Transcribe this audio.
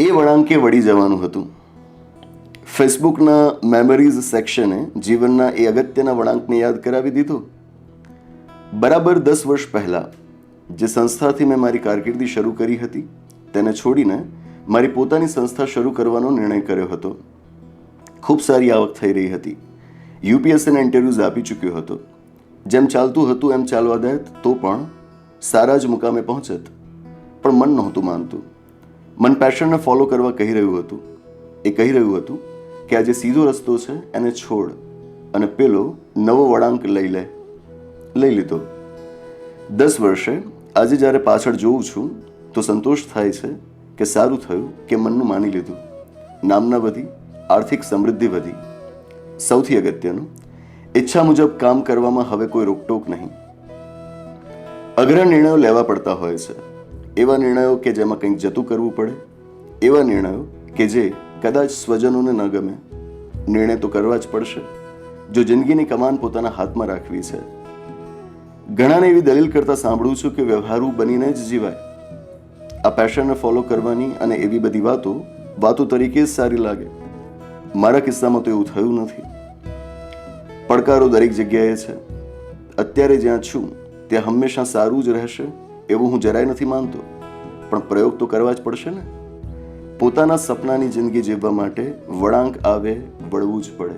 એ વળાંકે વળી જવાનું હતું. ફેસબુકના મેમરીઝ સેક્શને જીવનના એ અગત્યના વળાંકને યાદ કરાવી દીધું. બરાબર 10 વર્ષ પહેલાં જે સંસ્થાથી મેં મારી કારકિર્દી શરૂ કરી હતી તેને છોડીને મારી પોતાની સંસ્થા શરૂ કરવાનો નિર્ણય કર્યો હતો. ખૂબ સારી આવક થઈ રહી હતી. યુપીએસસીના ઇન્ટરવ્યૂઝ આપી ચૂક્યો હતો. જેમ ચાલતું હતું એમ ચાલવા દે તો પણ સારા જ મુકામે પહોંચત. પણ મન નહોતું માનતું. મન પેશનને ફોલો કરવા કહી રહ્યું હતું. એ કહી રહ્યું હતું કે આ જે સીધો રસ્તો છે એને છોડ અને પેલો નવો વળાંક લઈ લીધો. 10 વર્ષે આજે જ્યારે પાછળ જોઉં છું તો સંતોષ થાય છે કે સારું થયું કે મનનું માની લીધું. નામના વધી, આર્થિક સમૃદ્ધિ વધી. સૌથી અગત્યનું, ઈચ્છા મુજબ કામ કરવામાં હવે કોઈ રોકટોક નહીં. અઘરા નિર્ણયો લેવા પડતા હોય છે. એવા નિર્ણયો કે જેમાં કંઈક જતું કરવું પડે. એવા નિર્ણયો કે જે કદાચ સ્વજનોને ન ગમે. નિર્ણય તો કરવા જ પડશે જો જિંદગીની કમાન પોતાના હાથમાં રાખવી છે. ઘણાને એવી દલીલ કરતા સાંભળું છું કે વ્યવહારુ બનીને જ જીવાય. આ પેશનને ફોલો કરવાની અને એવી બધી વાતો તરીકે જ સારી લાગે. મારા કિસ્સામાં તો એવું થયું નથી. પડકારો દરેક જગ્યાએ છે. અત્યારે જ્યાં છું ત્યાં હંમેશા સારું જ રહેશે એવું હું જરાય નથી માનતો. પણ પ્રયોગ તો કરવા જ પડશે ને. પોતાના સપનાની જિંદગી જીવવા માટે વળાંક આવે વળવું જ પડે.